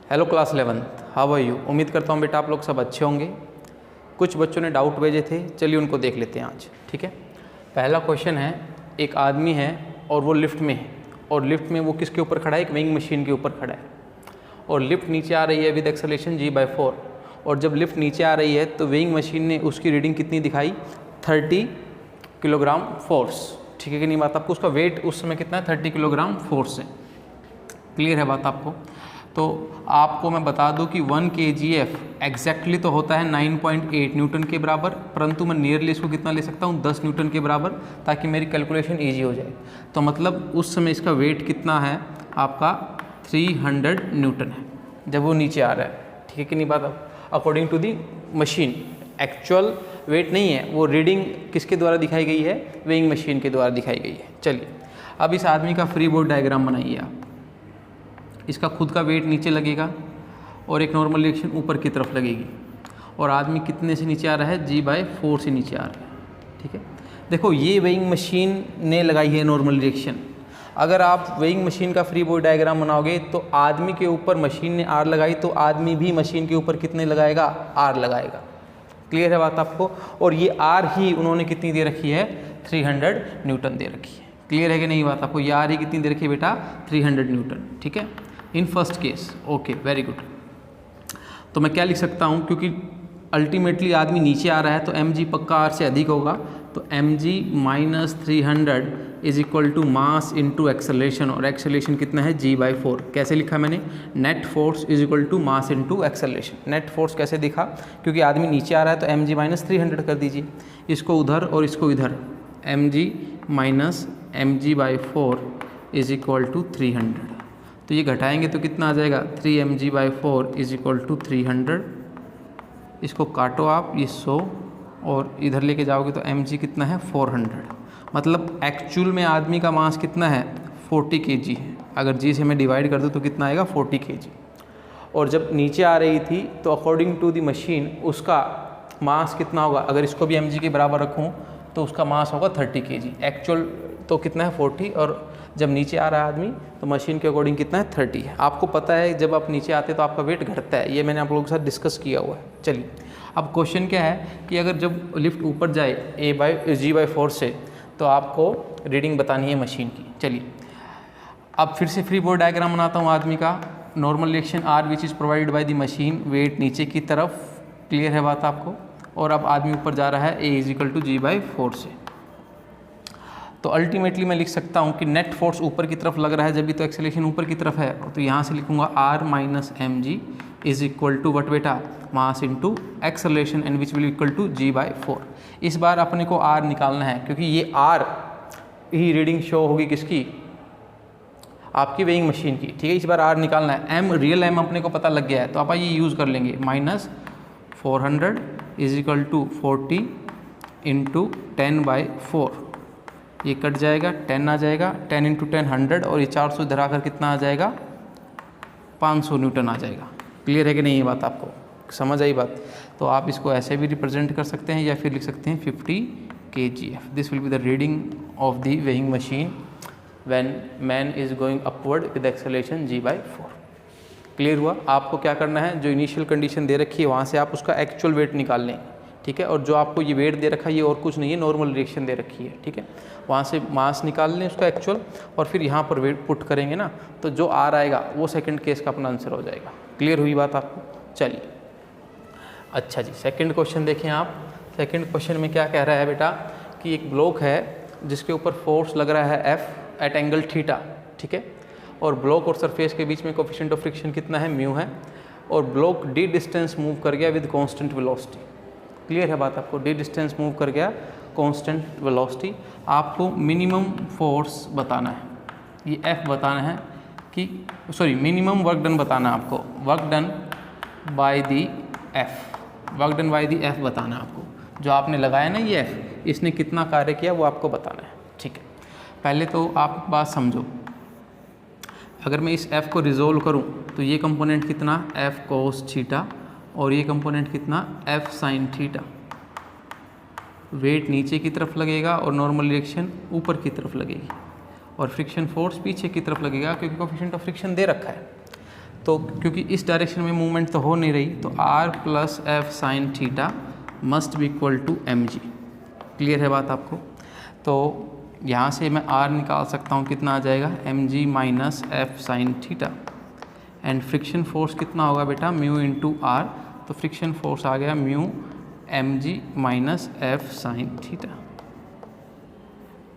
Hello class 11th, how are you. उम्मीद करता हूँ बेटा आप लोग सब अच्छे होंगे। कुछ बच्चों ने डाउट भेजे थे, चलिए उनको देख लेते हैं आज। ठीक है, पहला क्वेश्चन है, एक आदमी है और वो लिफ्ट में है, और लिफ्ट में वो किसके ऊपर खड़ा है? एक वेइंग मशीन के ऊपर खड़ा है, और लिफ्ट नीचे आ रही है विद एक्सेलरेशन g/4। और जब लिफ्ट नीचे आ रही है तो वेइंग मशीन ने उसकी रीडिंग कितनी दिखाई? 30 किलोग्राम फोर्स। ठीक है कि नहीं बात? आपको उसका वेट उस समय कितना है? 30 किलोग्राम फोर्स है। क्लियर है बात आपको? तो आपको मैं बता दूं कि 1 kgf एग्जैक्टली तो होता है 9.8 न्यूटन के बराबर, परंतु मैं नियरली इसको कितना ले सकता हूं? 10 न्यूटन के बराबर, ताकि मेरी कैलकुलेशन ईजी हो जाए। तो मतलब उस समय इसका वेट कितना है आपका? 300 न्यूटन है जब वो नीचे आ रहा है। ठीक है कि नहीं बात? According to the machine, actual weight नहीं है, वो रीडिंग किसके द्वारा दिखाई गई है? वेइंग मशीन के द्वारा दिखाई गई है। चलिए अब इस आदमी का फ्री बॉडी डायग्राम बनाइए आप। इसका खुद का वेट नीचे लगेगा और एक नॉर्मल रिएक्शन ऊपर की तरफ लगेगी, और आदमी कितने से नीचे आ रहा है? g/4 से नीचे आ रहा है। ठीक है, देखो ये वेइंग मशीन ने लगाई है नॉर्मल रिएक्शन। अगर आप वेइंग मशीन का फ्री बॉडी डायग्राम बनाओगे तो आदमी के ऊपर मशीन ने R लगाई, तो आदमी भी मशीन के ऊपर कितने लगाएगा? R लगाएगा। क्लियर है बात आपको? और ये R ही उन्होंने कितनी दे रखी है? 300 न्यूटन दे रखी है। क्लियर है कि नहीं बात आपको? ये R ही कितनी दे रखी है बेटा? 300 न्यूटन। ठीक है, in first case. Okay, very good. तो मैं क्या लिख सकता हूँ, क्योंकि अल्टीमेटली आदमी नीचे आ रहा है तो mg पक्का R से अधिक होगा, तो mg minus 300 is equal to mass into acceleration, और एक्सेलरेशन कितना है? g/4। कैसे लिखा मैंने? Net force is equal to mass into acceleration. Net force कैसे दिखा? क्योंकि आदमी नीचे आ रहा है तो mg माइनस 300 कर दीजिए, इसको उधर और इसको इधर, mg minus mg/4 is equal to 300। तो ये घटाएंगे तो कितना आ जाएगा? 3mg/4 is equal to 300। इसको काटो आप, ये 100 और इधर लेके जाओगे तो mg कितना है? 400। मतलब एक्चुअल में आदमी का मास कितना है? 40 kg है। अगर g से मैं डिवाइड कर दूँ तो कितना आएगा? 40 kg। और जब नीचे आ रही थी तो अकॉर्डिंग टू द मशीन उसका मास कितना होगा? अगर इसको भी mg के बराबर रखूँ तो उसका मास होगा 30 kg। एक्चुअल तो कितना है? 40, और जब नीचे आ रहा है आदमी तो मशीन के अकॉर्डिंग कितना है? 30 है। आपको पता है जब आप नीचे आते हैं तो आपका वेट घटता है, ये मैंने आप लोगों के साथ डिस्कस किया हुआ है। चलिए अब क्वेश्चन क्या है कि अगर जब लिफ्ट ऊपर जाए g/4 से तो आपको रीडिंग बतानी है मशीन की। चलिए अब फिर से फ्री बॉडी डायग्राम बनाता हूँ आदमी का। Normal reaction R which is provided by the machine, weight नीचे की तरफ। क्लियर है बात आपको? और अब आदमी ऊपर जा रहा है A is equal to g/4 से। तो अल्टीमेटली मैं लिख सकता हूँ कि नेट फोर्स ऊपर की तरफ लग रहा है, जब भी तो एक्सेलरेशन ऊपर की तरफ है, तो यहाँ से लिखूँगा R minus mg is equal to what बेटा? Mass into acceleration, and which will equal to g/4। इस बार अपने को R निकालना है, क्योंकि ये R ही रीडिंग शो होगी किसकी? आपकी वेइंग मशीन की। ठीक है, इस बार R निकालना है। M रियल M अपने को पता लग गया है, तो आप ये यूज़ कर लेंगे। Minus 400 is equal to 40 into 10/4। ये कट जाएगा, 10 आ जाएगा, 10 इंटू 10 100, और ये 400 इधर आकर कितना आ जाएगा? 500 न्यूटन आ जाएगा। क्लियर है कि नहीं ये बात? आपको समझ आई बात? तो आप इसको ऐसे भी रिप्रेजेंट कर सकते हैं, या फिर लिख सकते हैं 50 kgf। This will be the reading of the weighing machine when man is going upward with acceleration g/4। Clear हुआ? आपको क्या करना है, जो इनिशियल कंडीशन दे रखी है वहाँ से आप उसका एक्चुअल वेट निकाल लें। ठीक है, और जो आपको ये वेट दे रखा है ये और कुछ नहीं है, नॉर्मल रिएक्शन दे रखी है। ठीक है, वहाँ से मास निकाल लें उसका एक्चुअल, और फिर यहाँ पर वेट पुट करेंगे ना, तो जो R आएगा वो सेकंड केस का अपना आंसर हो जाएगा। क्लियर हुई बात आपको? चलिए अच्छा जी, सेकंड क्वेश्चन देखें आप। सेकंड क्वेश्चन में क्या कह रहा है बेटा कि एक ब्लॉक है जिसके ऊपर फोर्स लग रहा है F एट एंगल थीटा। ठीक है, और ब्लॉक और सरफेस के बीच में कोफिशिएंट ऑफ फ्रिक्शन कितना है? म्यू है, और ब्लॉक d डिस्टेंस मूव कर गया विद कॉन्स्टेंट वेलोसिटी। क्लियर है बात आपको? d डिस्टेंस मूव कर गया कांस्टेंट वेलोसिटी। आपको मिनिमम फोर्स बताना है, ये F बताना है कि सॉरी मिनिमम वर्क डन बताना है आपको। Work done by the F, work done by the F बताना है आपको। जो आपने लगाया ना ये F, इसने कितना कार्य किया वो आपको बताना है। ठीक है, पहले तो आप बात समझो। अगर मैं इस F को रिजोल्व करूँ तो ये कंपोनेंट कितना? F cos थीटा, और ये कंपोनेंट कितना? F sin theta. वेट नीचे की तरफ लगेगा और नॉर्मल रिएक्शन ऊपर की तरफ लगेगी, और फ्रिक्शन फोर्स पीछे की तरफ लगेगा, क्योंकि कोफिशिएंट ऑफ फ्रिक्शन दे रखा है। तो क्योंकि इस डायरेक्शन में मूवमेंट तो हो नहीं रही, तो r plus F sine theta must be equal to mg। Clear है बात आपको? तो यहाँ से मैं r निकाल सकता हूँ, कितना आ जाएगा mg minus F sine theta, and friction force कितना होगा बेटा म्यू इंटू r, तो फ्रिक्शन फोर्स आ गया mu mg minus F sine theta.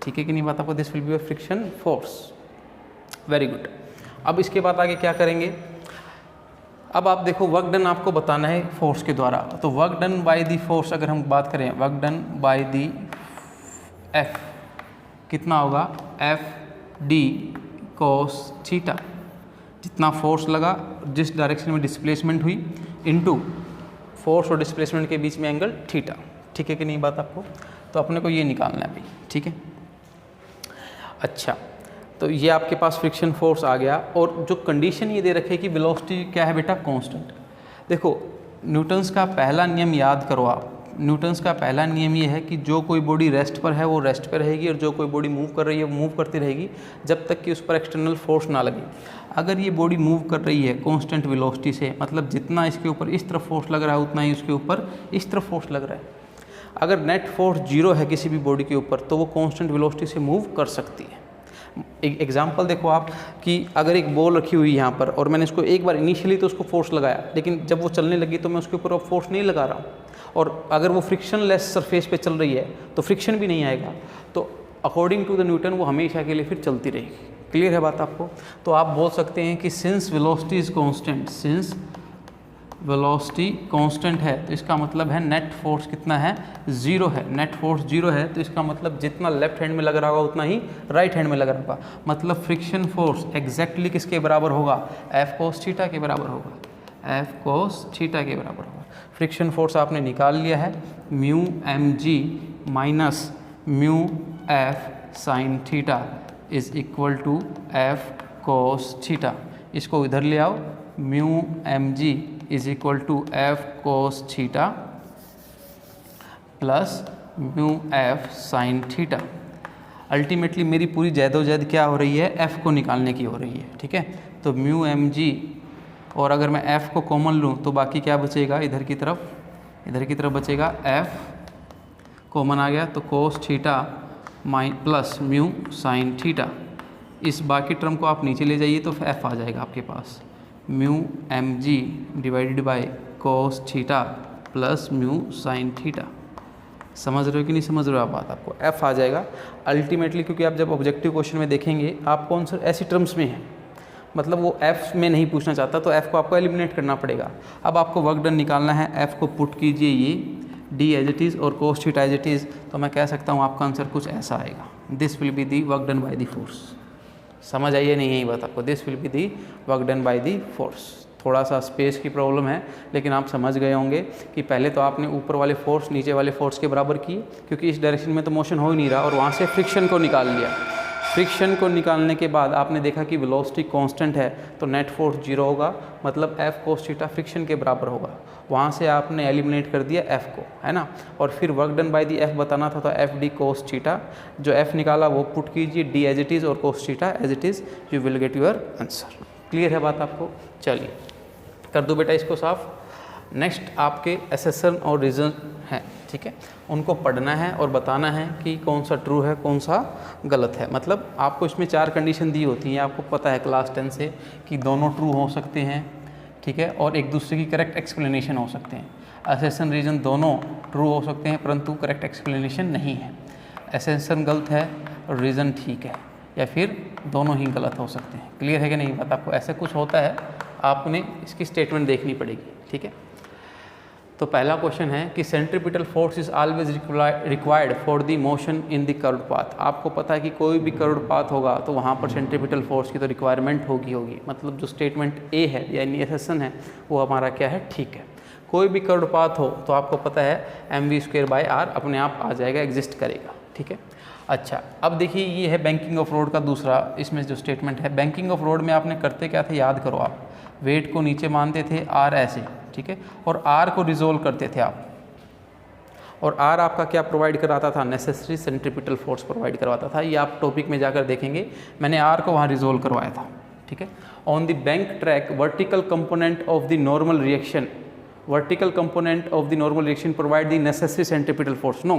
ठीक है कि नहीं बात आपको? This will be your friction force. Very good. अब इसके बाद आगे क्या करेंगे? अब आप देखो वर्क डन आपको बताना है फोर्स के द्वारा, तो work done by the force अगर हम बात करें, work done by the F कितना होगा एफ डी कोस थीटा, जितना फोर्स लगा जिस डायरेक्शन में डिस्प्लेसमेंट हुई इनटू फोर्स और डिस्प्लेसमेंट के बीच में एंगल थीटा। ठीक है कि नहीं बात आपको? तो अपने को ये निकालना है भाई। ठीक है, अच्छा, तो ये आपके पास फ्रिक्शन फोर्स आ गया, और जो कंडीशन ये दे रखे कि वेलोसिटी क्या है बेटा कांस्टेंट। देखो न्यूटन्स का पहला नियम याद करो आप, न्यूटन्स का पहला नियम ये है कि जो कोई बॉडी रेस्ट पर है वो रेस्ट पर रहेगी, और जो कोई बॉडी मूव कर रही है वो मूव करती रहेगी जब तक कि उस पर एक्सटर्नल फोर्स ना लगे। अगर ये बॉडी मूव कर रही है कांस्टेंट वेलोसिटी से, मतलब जितना इसके ऊपर इस तरफ फोर्स लग रहा है उतना ही उसके ऊपर इस तरफ फोर्स लग रहा है। अगर नेट फोर्स जीरो है किसी भी बॉडी के ऊपर तो वो कांस्टेंट वेलोसिटी से मूव कर सकती है। एक एग्जांपल देखो आप कि अगर एक बॉल रखी हुई यहाँ पर, और मैंने इसको एक बार इनिशियली तो उसको फोर्स लगाया, लेकिन जब वो चलने लगी तो मैं उसके ऊपर अब फोर्स नहीं लगा रहा हूँ, और अगर वो फ्रिक्शन लेस सरफेस पे चल रही है तो फ्रिक्शन भी नहीं आएगा, तो अकॉर्डिंग टू द न्यूटन वो हमेशा के लिए फिर चलती रहेगी। क्लियर है बात आपको? तो आप बोल सकते हैं कि since velocity is constant, since velocity constant है तो इसका मतलब है नेट फोर्स कितना है ज़ीरो है। नेट फोर्स जीरो है तो इसका मतलब जितना लेफ्ट हैंड में लग रहा होगा उतना ही राइट हैंड में लग रहा होगा, मतलब फ्रिक्शन फोर्स एग्जैक्टली किसके बराबर होगा एफ कोस थीटा के बराबर होगा, एफ कोस थीटा के बराबर होगा। फ्रिक्शन फोर्स आपने निकाल लिया है mu M G minus mu F sine theta is equal to F cos theta. इसको इधर ले आओ, mu M G is equal to F cos theta plus mu F sine theta. Ultimately मेरी पूरी जैदोजहद क्या हो रही है एफ़ को निकालने की हो रही है। ठीक है, तो म्यू एम जी, और अगर मैं एफ़ को कॉमन लूँ तो बाकी क्या बचेगा इधर की तरफ बचेगा एफ़ कॉमन आ गया तो कोस theta plus mu sine theta. इस बाकी टर्म को आप नीचे ले जाइए तो एफ़ आ जाएगा आपके पास mu M G divided by cos theta plus mu sine theta. समझ रहे हो कि नहीं समझ रहे हो आप बात? आपको एफ आ जाएगा अल्टीमेटली, क्योंकि आप जब ऑब्जेक्टिव क्वेश्चन में देखेंगे आप कौन सा ऐसी टर्म्स में है, मतलब वो एफ में नहीं पूछना चाहता तो एफ को आपको एलिमिनेट करना पड़ेगा। अब आपको वर्क डन निकालना है, एफ को पुट कीजिए ये डी एज इट इज़ और cos theta as it is, तो मैं कह सकता हूँ आपका आंसर कुछ ऐसा आएगा, this will be the work done by the force. समझ आइए नहीं यही बात आपको, this will be the work done by the force. थोड़ा सा स्पेस की प्रॉब्लम है लेकिन आप समझ गए होंगे कि पहले तो आपने ऊपर वाले फोर्स नीचे वाले फोर्स के बराबर किए, क्योंकि इस डायरेक्शन में तो मोशन हो ही नहीं रहा, और वहाँ से फ्रिक्शन को निकाल लिया। फ्रिक्शन को निकालने के बाद आपने देखा कि वेलोसिटी कांस्टेंट है तो नेट फोर्स जीरो होगा, मतलब एफ कोस थीटा फ्रिक्शन के बराबर होगा। वहाँ से आपने एलिमिनेट कर दिया एफ़ को, है ना, और फिर work done by the F बताना था तो एफ डी कोस थीटा, जो एफ निकाला वो पुट कीजिए डी एज इट इज़ और cos theta as it is, you will get your answer. Clear है बात आपको? चलिए कर दो बेटा इसको साफ। नेक्स्ट आपके एसेसन और रीज़न हैं, ठीक है, उनको पढ़ना है और बताना है कि कौन सा ट्रू है कौन सा गलत है। मतलब आपको इसमें 4 कंडीशन दी होती हैं, आपको पता है क्लास 10 से कि दोनों ट्रू हो सकते हैं, ठीक है, और एक दूसरे की करेक्ट एक्सप्लेनेशन हो सकते हैं। एसेसन रीज़न दोनों ट्रू हो सकते हैं परंतु करेक्ट एक्सप्लेनेशन नहीं है। एसेसन गलत है और रीज़न ठीक है, या फिर दोनों ही गलत हो सकते हैं। क्लियर है कि नहीं बात आपको? ऐसा कुछ होता है, आपने इसकी स्टेटमेंट देखनी पड़ेगी, ठीक है। तो पहला क्वेश्चन है कि centripetal force is always required for the motion in the curved path. आपको पता है कि कोई भी कर्व्ड पाथ होगा तो वहाँ पर सेंट्रीपिटल फोर्स की तो रिक्वायरमेंट होगी। मतलब जो स्टेटमेंट ए है यानी एसेसन है वो हमारा क्या है, ठीक है। कोई भी कर्व्ड पाथ हो तो आपको पता है mv²/r अपने आप आ जाएगा, एग्जिस्ट करेगा, ठीक है। अच्छा, अब देखिए ये है बैंकिंग ऑफ रोड का दूसरा, इसमें जो स्टेटमेंट है बैंकिंग ऑफ रोड में आपने करते क्या थे, याद करो आप, वेट को नीचे मानते थे r ऐसे, ठीक है, और r को रिजोल्व करते थे आप, और r आपका क्या प्रोवाइड कराता था, नेसेसरी सेंट्रीपिटल फोर्स प्रोवाइड करवाता था। ये आप टॉपिक में जाकर देखेंगे, मैंने r को वहाँ रिजोल्व करवाया था, ठीक है। On the bank track vertical component of the normal reaction, vertical component of the normal reaction provide the necessary centripetal force. No,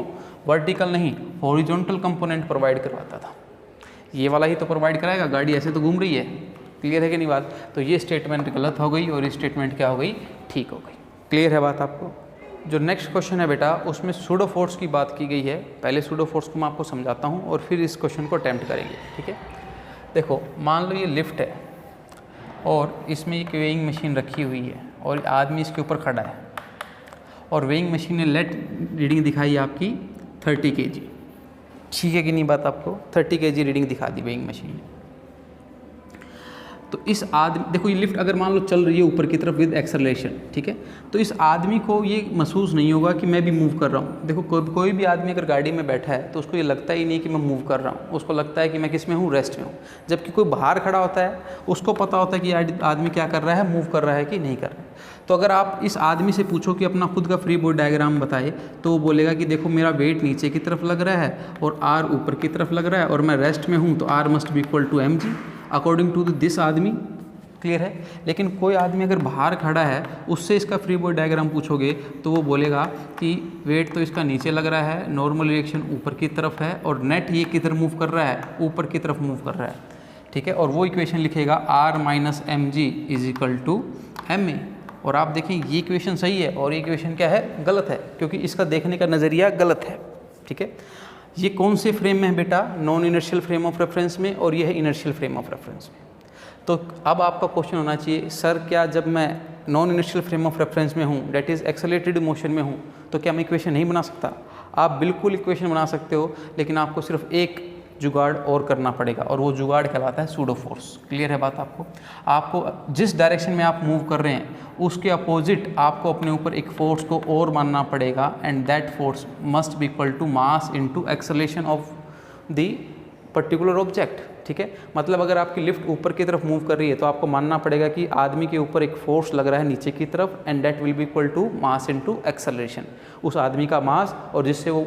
vertical नहीं, हॉरिजॉन्टल कंपोनेंट प्रोवाइड करवाता था। ये वाला ही तो प्रोवाइड कराएगा, गाड़ी ऐसे तो घूम रही है। क्लियर है कि नहीं बात? तो ये स्टेटमेंट गलत हो गई और ये स्टेटमेंट क्या हो गई? ठीक हो गई। क्लियर है बात आपको? जो नेक्स्ट क्वेश्चन है बेटा, उसमें सूडो फोर्स की बात की गई है। पहले सूडो फोर्स को मैं आपको समझाता हूँ और फिर इस क्वेश्चन को अटैम्प्ट करेंगे, ठीक है। देखो, मान लो ये लिफ्ट है और इसमें एक वेइंग मशीन रखी हुई है और आदमी इसके ऊपर खड़ा है और वेइंग मशीन ने लेट रीडिंग दिखाई आपकी 30 kg। ठीक है कि नहीं बात आपको? 30 kg रीडिंग दिखा दी वेइंग मशीन ने। तो इस आदमी, देखो ये लिफ्ट अगर मान लो चल रही है ऊपर की तरफ विद एक्सेलरेशन, ठीक है, तो इस आदमी को ये महसूस नहीं होगा कि मैं भी मूव कर रहा हूँ। देखो कोई भी आदमी अगर गाड़ी में बैठा है तो उसको ये लगता ही नहीं कि मैं मूव कर रहा हूँ, उसको लगता है कि मैं किस में हूँ? रेस्ट में हूँ। जबकि कोई बाहर खड़ा होता है, उसको पता होता है कि आदमी क्या कर रहा है, मूव कर रहा है कि नहीं कर रहा है। तो अगर आप इस आदमी से पूछो कि अपना खुद का फ्री बॉडी डायग्राम बताए, तो वो बोलेगा कि देखो मेरा वेट नीचे की तरफ लग रहा है और आर ऊपर की तरफ लग रहा है और मैं रेस्ट में हूँ, तो R must be equal to mg according to this आदमी। क्लियर है? लेकिन कोई आदमी अगर बाहर खड़ा है, उससे इसका फ्री बॉडी डायग्राम पूछोगे तो वो बोलेगा कि वेट तो इसका नीचे लग रहा है, नॉर्मल रिएक्शन ऊपर की तरफ है और नेट ये किधर मूव कर रहा है? ऊपर की तरफ मूव कर रहा है, ठीक है। और वो इक्वेशन लिखेगा r minus mg is equal to ma। और आप देखें ये इक्वेशन सही है और ये इक्वेशन क्या है? गलत है, क्योंकि इसका देखने का नज़रिया गलत है, ठीक है। ये कौन से फ्रेम में है बेटा? Non inertial frame of reference में, और ये है इनर्शियल फ्रेम ऑफ रेफरेंस में। तो अब आपका क्वेश्चन होना चाहिए, सर क्या जब मैं non inertial frame of reference में हूँ, डेट इज़ एक्सेलरेटेड मोशन में हूँ, तो क्या मैं इक्वेशन नहीं बना सकता? आप बिल्कुल इक्वेशन बना सकते हो, लेकिन आपको सिर्फ एक जुगाड़ और करना पड़ेगा और वो जुगाड़ कहलाता है सूडो फोर्स। क्लियर है बात आपको? आपको जिस डायरेक्शन में आप मूव कर रहे हैं उसके अपोजिट आपको अपने ऊपर एक फोर्स को और मानना पड़ेगा, and that force must be equal to mass into acceleration of the particular object, ठीक है। मतलब अगर आपकी लिफ्ट ऊपर की तरफ मूव कर रही है तो आपको मानना पड़ेगा कि आदमी के ऊपर एक फोर्स लग रहा है नीचे की तरफ, and that will be equal to mass into acceleration. उस आदमी का मास और जिससे वो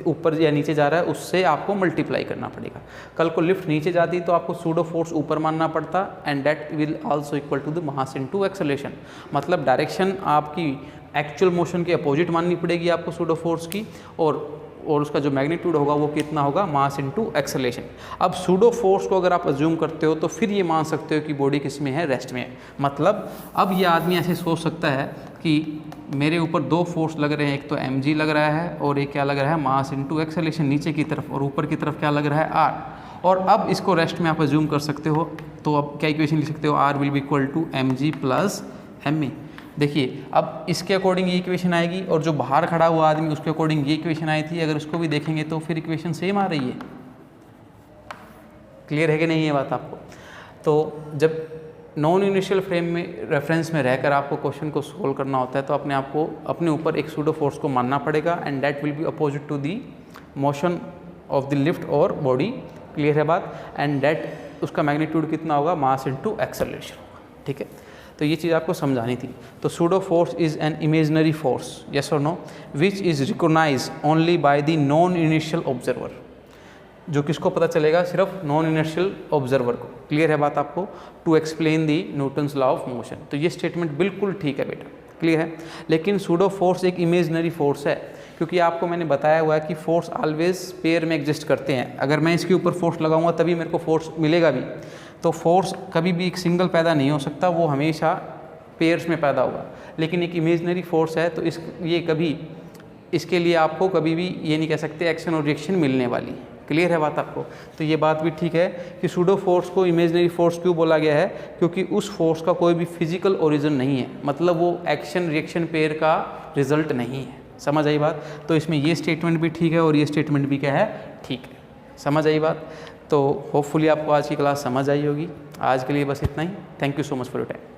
ऊपर या नीचे जा रहा है उससे आपको मल्टीप्लाई करना पड़ेगा। कल को लिफ्ट नीचे जाती तो आपको सूडो फोर्स ऊपर मानना पड़ता, and that will also equal to the mass into acceleration. मतलब डायरेक्शन आपकी एक्चुअल मोशन के अपोजिट माननी पड़ेगी आपको सूडो फोर्स की, और उसका जो मैग्नीट्यूड होगा वो कितना होगा? मास इनटू एक्सेलरेशन। अब सूडो फोर्स को अगर आप अज्यूम करते हो तो फिर ये मान सकते हो कि बॉडी किस में है? रेस्ट में है। मतलब अब ये आदमी ऐसे सोच सकता है कि मेरे ऊपर दो फोर्स लग रहे हैं, एक तो mg लग रहा है और एक क्या लग रहा है? मास इनटू एक्सेलरेशन नीचे की तरफ, और ऊपर की तरफ क्या लग रहा है? r। और अब इसको रेस्ट में आप अज्यूम कर सकते हो, तो अब क्या इक्वेशन लिख सकते हो? r will be equal to mg plus ma। देखिए अब इसके अकॉर्डिंग ये इक्वेशन आएगी, और जो बाहर खड़ा हुआ आदमी उसके अकॉर्डिंग ये इक्वेशन आई थी। अगर उसको भी देखेंगे तो फिर इक्वेशन सेम आ रही है। क्लियर है कि नहीं ये बात आपको? तो जब नॉन इनिशियल फ्रेम में रेफरेंस में रहकर आपको क्वेश्चन को सोल्व करना होता है तो अपने आप को अपने ऊपर एक सूडो फोर्स को मानना पड़ेगा, and that will be opposite to the motion of the lift और बॉडी। क्लियर है बात? एंड दैट उसका मैग्नीट्यूड कितना होगा? मास इनटू एक्सेलरेशन होगा, ठीक है। तो ये चीज़ आपको समझानी थी। तो pseudo force is an imaginary force, yes or no, which is recognise only by the non inertial observer. जो किसको पता चलेगा? सिर्फ नॉन इनर्शियल ऑब्जर्वर को। क्लियर है बात आपको? To explain the Newton's law of motion. तो ये स्टेटमेंट बिल्कुल ठीक है बेटा, क्लियर है। लेकिन सूडो फोर्स एक इमेजिनरी फोर्स है, क्योंकि आपको मैंने बताया हुआ है कि फोर्स ऑलवेज पेयर में एग्जिस्ट करते हैं। अगर मैं इसके ऊपर फोर्स लगाऊंगा तभी मेरे को फोर्स मिलेगा भी। तो फोर्स कभी भी एक सिंगल पैदा नहीं हो सकता, वो हमेशा पेयर्स में पैदा होगा। लेकिन एक इमेजिनरी फोर्स है तो इसके लिए आपको कभी भी ये नहीं कह सकते एक्शन और रिएक्शन मिलने वाली। क्लियर है बात आपको? तो ये बात भी ठीक है कि सूडो फोर्स को इमेजिनरी फोर्स क्यों बोला गया है, क्योंकि उस फोर्स का कोई भी फिजिकल ओरिजिन नहीं है, मतलब वो एक्शन रिएक्शन पेयर का रिजल्ट नहीं है। समझ आई बात? तो इसमें ये स्टेटमेंट भी ठीक है और ये स्टेटमेंट भी क्या है? ठीक है। समझ आई बात? तो होपफुली आपको आज की क्लास समझ आई होगी। आज के लिए बस इतना ही। Thank you so much for your time.